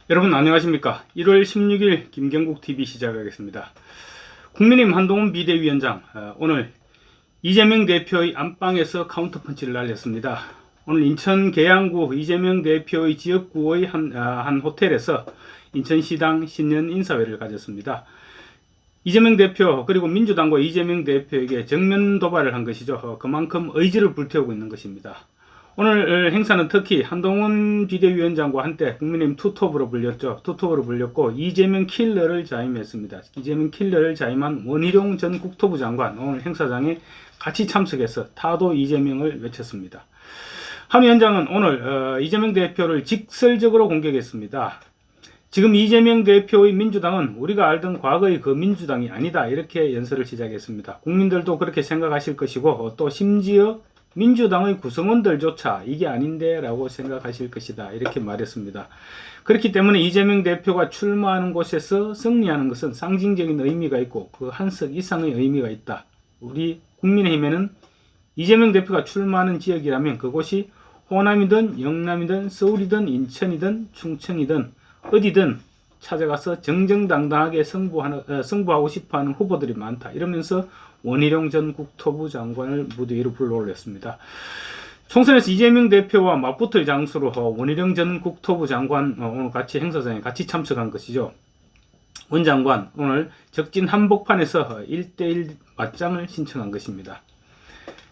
여러분 안녕하십니까. 1월 16일 김경국TV 시작하겠습니다. 국민의힘 한동훈 비대위원장 오늘 이재명 대표의 안방에서 카운터펀치를 날렸습니다. 오늘 인천 계양구 이재명 대표의 지역구의 한 호텔에서 인천시당 신년 인사회를 가졌습니다. 이재명 대표 그리고 민주당과 이재명 대표에게 정면 도발을 한 것이죠. 그만큼 의지를 불태우고 있는 것입니다. 오늘 행사는 특히 한동훈 비대위원장과 한때 국민의힘 투톱으로 불렸죠. 투톱으로 불렸고 이재명 킬러를 자임했습니다. 이재명 킬러를 자임한 원희룡 전 국토부 장관 오늘 행사장에 같이 참석해서 타도 이재명을 외쳤습니다. 한 위원장은 오늘 이재명 대표를 직설적으로 공격했습니다. 지금 이재명 대표의 민주당은 우리가 알던 과거의 그 민주당이 아니다, 이렇게 연설을 시작했습니다. 국민들도 그렇게 생각하실 것이고 또 심지어 민주당의 구성원들조차 이게 아닌데 라고 생각하실 것이다, 이렇게 말했습니다. 그렇기 때문에 이재명 대표가 출마하는 곳에서 승리하는 것은 상징적인 의미가 있고 그 한석 이상의 의미가 있다. 우리 국민의힘에는 이재명 대표가 출마하는 지역이라면 그곳이 호남이든 영남이든 서울이든 인천이든 충청이든 어디든 찾아가서 정정당당하게 승부하고 싶어하는 후보들이 많다, 이러면서 원희룡 전 국토부 장관을 무대 위로 불러올렸습니다. 총선에서 이재명 대표와 맞붙을 장소로 원희룡 전 국토부 장관 오늘 같이 행사장에 같이 참석한 것이죠. 원 장관 오늘 적진 한복판에서 1대1 맞짱을 신청한 것입니다.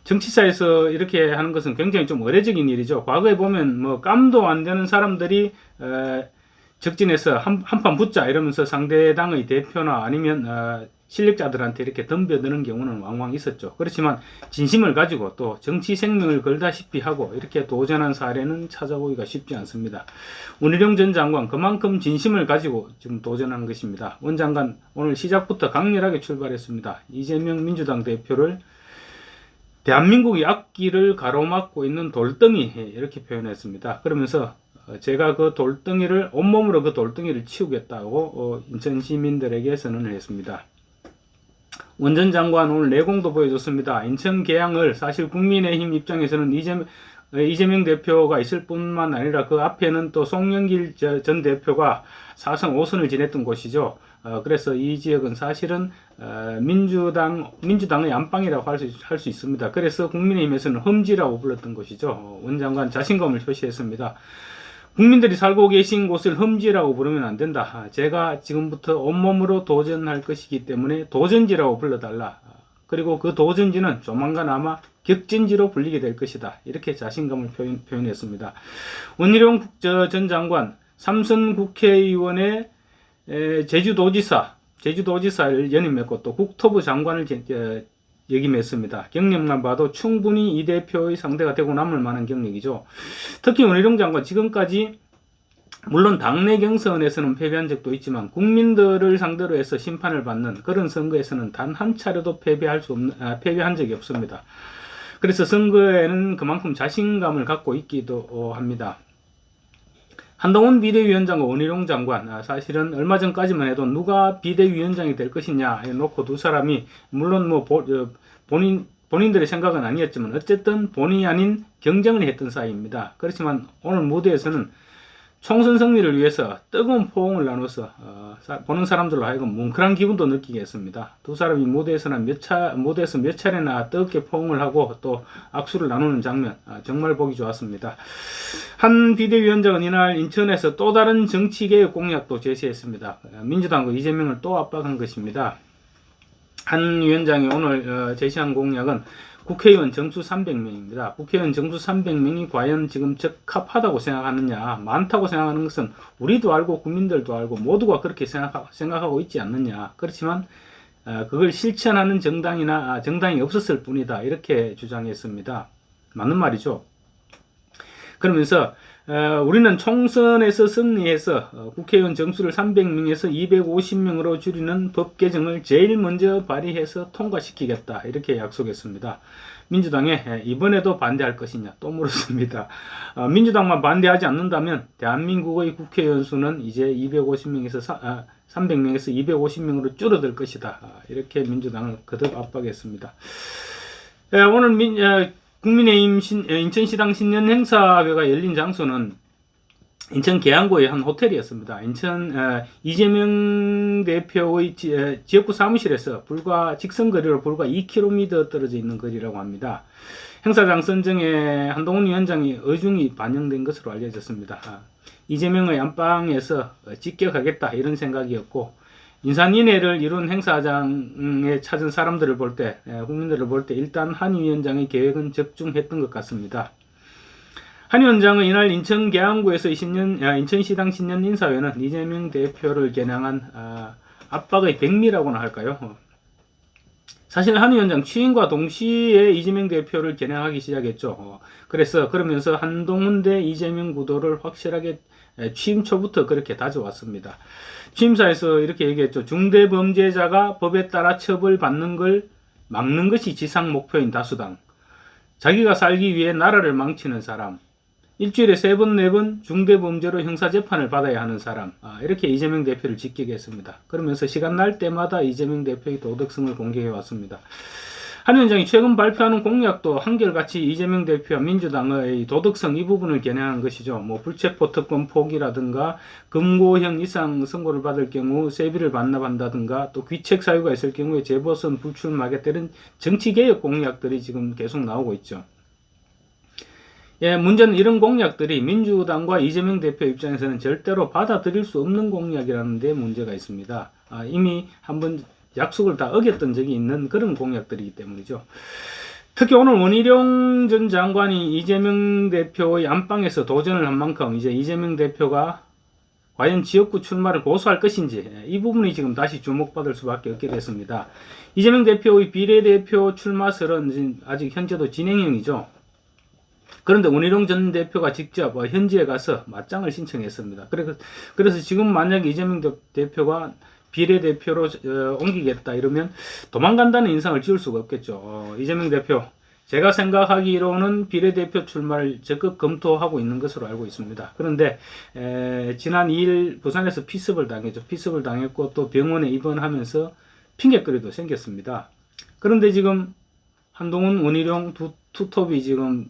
정치사에서 이렇게 하는 것은 굉장히 좀 의례적인 일이죠. 과거에 보면 깜도 안 되는 사람들이 적진에서 한판 붙자 이러면서 상대당의 대표나 아니면 실력자들한테 이렇게 덤벼드는 경우는 왕왕 있었죠. 그렇지만 진심을 가지고 또 정치 생명을 걸다시피 하고 이렇게 도전한 사례는 찾아보기가 쉽지 않습니다. 원희룡 전 장관 그만큼 진심을 가지고 지금 도전한 것입니다. 원 장관 오늘 시작부터 강렬하게 출발했습니다. 이재명 민주당 대표를 대한민국의 앞길을 가로막고 있는 돌덩이, 이렇게 표현했습니다. 그러면서 제가 그 돌덩이를 온몸으로 그 돌덩이를 치우겠다고 인천 시민들에게 선언을 했습니다. 원 전 장관 오늘 내공도 보여줬습니다. 인천 계양을 사실 국민의힘 입장에서는 이재명 대표가 있을 뿐만 아니라 그 앞에는 또 송영길 전 대표가 4선 5선을 지냈던 곳이죠. 그래서 이 지역은 사실은 민주당의 안방이라고 할 수 있습니다. 그래서 국민의힘에서는 험지라고 불렀던 것이죠. 원 장관 자신감을 표시했습니다. 국민들이 살고 계신 곳을 험지라고 부르면 안 된다. 제가 지금부터 온몸으로 도전할 것이기 때문에 도전지라고 불러달라. 그리고 그 도전지는 조만간 아마 격전지로 불리게 될 것이다, 이렇게 자신감을 표현했습니다. 원희룡 전 장관 3선 국회의원의 제주도지사를 연임했고 또 국토부 장관을 역임했습니다. 경력만 봐도 충분히 이 대표의 상대가 되고 남을 만한 경력이죠. 특히 원희룡 장관 지금까지 물론 당내 경선에서는 패배한 적도 있지만 국민들을 상대로 해서 심판을 받는 그런 선거에서는 단 한 차례도 패배한 적이 없습니다. 그래서 선거에는 그만큼 자신감을 갖고 있기도 합니다. 한동훈 비대위원장과 원희룡 장관, 사실은 얼마 전까지만 해도 누가 비대위원장이 될 것이냐 놓고 두 사람이 물론 본인들의 생각은 아니었지만 어쨌든 본인이 아닌 경쟁을 했던 사이입니다. 그렇지만 오늘 무대에서는 총선 승리를 위해서 뜨거운 포옹을 나눠서 보는 사람들로 하여금 뭉클한 기분도 느끼게 했습니다. 두 사람이 무대에서 몇 차례나 뜨겁게 포옹을 하고 또 악수를 나누는 장면, 정말 보기 좋았습니다. 한 비대위원장은 이날 인천에서 또 다른 정치개혁 공약도 제시했습니다. 민주당과 이재명을 또 압박한 것입니다. 한 위원장이 오늘 제시한 공약은 국회의원 정수 300명입니다. 국회의원 정수 300명이 과연 지금 적합하다고 생각하느냐, 많다고 생각하는 것은 우리도 알고 국민들도 알고 모두가 그렇게 생각하고 있지 않느냐. 그렇지만 그걸 실천하는 정당이 없었을 뿐이다, 이렇게 주장했습니다. 맞는 말이죠. 그러면서 우리는 총선에서 승리해서 국회의원 정수를 300명에서 250명으로 줄이는 법 개정을 제일 먼저 발의해서 통과시키겠다, 이렇게 약속했습니다. 민주당에 이번에도 반대할 것이냐 또 물었습니다. 민주당만 반대하지 않는다면 대한민국의 국회의원 수는 이제 300명에서 250명으로 줄어들 것이다, 이렇게 민주당을 거듭 압박했습니다. 오늘 국민의힘 인천시당 신년 행사회가 열린 장소는 인천 계양구의 한 호텔이었습니다. 이재명 대표의 지역구 사무실에서 직선거리로 불과 2km 떨어져 있는 거리라고 합니다. 행사장 선정에 한동훈 위원장이 의중이 반영된 것으로 알려졌습니다. 이재명의 안방에서 직격하겠다 이런 생각이었고, 인산인해를 이룬 행사장에 찾은 사람들을 볼 때, 국민들을 볼 때 일단 한 위원장의 계획은 적중했던 것 같습니다. 한 위원장은 이날 인천 계양구에서 인천시당 신년 인사회는 이재명 대표를 겨냥한 압박의 백미라고나 할까요? 사실 한 위원장 취임과 동시에 이재명 대표를 겨냥하기 시작했죠. 그러면서 한동훈 대 이재명 구도를 확실하게 취임 초부터 그렇게 다져왔습니다. 취임사에서 이렇게 얘기했죠. 중대범죄자가 법에 따라 처벌받는 걸 막는 것이 지상 목표인 다수당. 자기가 살기 위해 나라를 망치는 사람. 일주일에 3번, 4번 중대범죄로 형사재판을 받아야 하는 사람. 이렇게 이재명 대표를 직격했습니다. 그러면서 시간 날 때마다 이재명 대표의 도덕성을 공개해왔습니다. 한 위원장이 최근 발표하는 공약도 한결같이 이재명 대표와 민주당의 도덕성 이 부분을 겨냥한 것이죠. 불체포 특권 포기라든가 금고형 이상 선고를 받을 경우 세비를 반납한다든가 또 귀책 사유가 있을 경우에 재보선 불출마하겠다는 정치개혁 공약들이 지금 계속 나오고 있죠. 문제는 이런 공약들이 민주당과 이재명 대표 입장에서는 절대로 받아들일 수 없는 공약이라는 데 문제가 있습니다. 이미 한번 약속을 다 어겼던 적이 있는 그런 공약들이기 때문이죠. 특히 오늘 원희룡 전 장관이 이재명 대표의 안방에서 도전을 한 만큼 이제 이재명 대표가 과연 지역구 출마를 고수할 것인지 이 부분이 지금 다시 주목받을 수밖에 없게 됐습니다. 이재명 대표의 비례대표 출마설은 아직 현재도 진행형이죠. 그런데 원희룡 전 대표가 직접 현지에 가서 맞짱을 신청했습니다. 그래서 지금 만약에 이재명 대표가 비례대표로 옮기겠다 이러면 도망간다는 인상을 지울 수가 없겠죠. 이재명 대표, 제가 생각하기로는 비례대표 출마를 적극 검토하고 있는 것으로 알고 있습니다. 그런데 지난 2일 부산에서 피습을 당했죠. 피습을 당했고 또 병원에 입원하면서 핑계거리도 생겼습니다. 그런데 지금 한동훈, 원희룡 투톱이 지금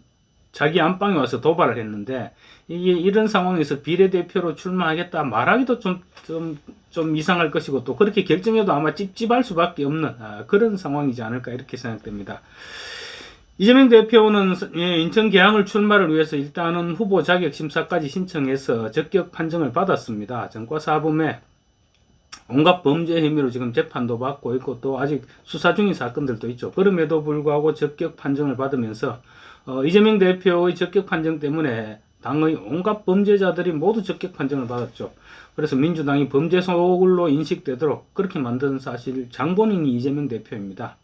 자기 안방에 와서 도발을 했는데 이런 상황에서 비례대표로 출마하겠다 말하기도 좀 이상할 것이고 또 그렇게 결정해도 아마 찝찝할 수밖에 없는 그런 상황이지 않을까 이렇게 생각됩니다. 이재명 대표는 인천 계양을 출마를 위해서 일단은 후보 자격 심사까지 신청해서 적격 판정을 받았습니다. 전과사범에 온갖 범죄 혐의로 지금 재판도 받고 있고 또 아직 수사 중인 사건들도 있죠. 그럼에도 불구하고 적격 판정을 받으면서 이재명 대표의 적격 판정 때문에 당의 온갖 범죄자들이 모두 적격 판정을 받았죠. 그래서 민주당이 범죄 소굴로 인식되도록 그렇게 만든 사실 장본인이 이재명 대표입니다.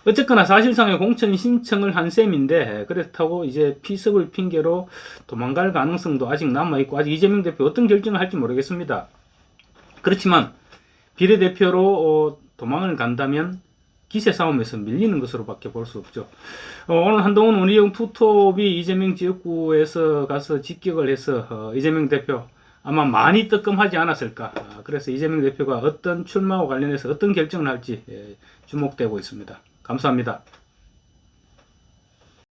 어쨌거나 사실상의 공천 신청을 한 셈인데 그렇다고 이제 피습을 핑계로 도망갈 가능성도 아직 남아있고 아직 이재명 대표 어떤 결정을 할지 모르겠습니다. 그렇지만 비례대표로 도망을 간다면 기세 싸움에서 밀리는 것으로밖에 볼 수 없죠. 오늘 한동훈 원희룡 투톱이 이재명 지역구에서 가서 직격을 해서 이재명 대표 아마 많이 뜨끔하지 않았을까. 그래서 이재명 대표가 어떤 출마와 관련해서 어떤 결정을 할지 주목되고 있습니다. 감사합니다.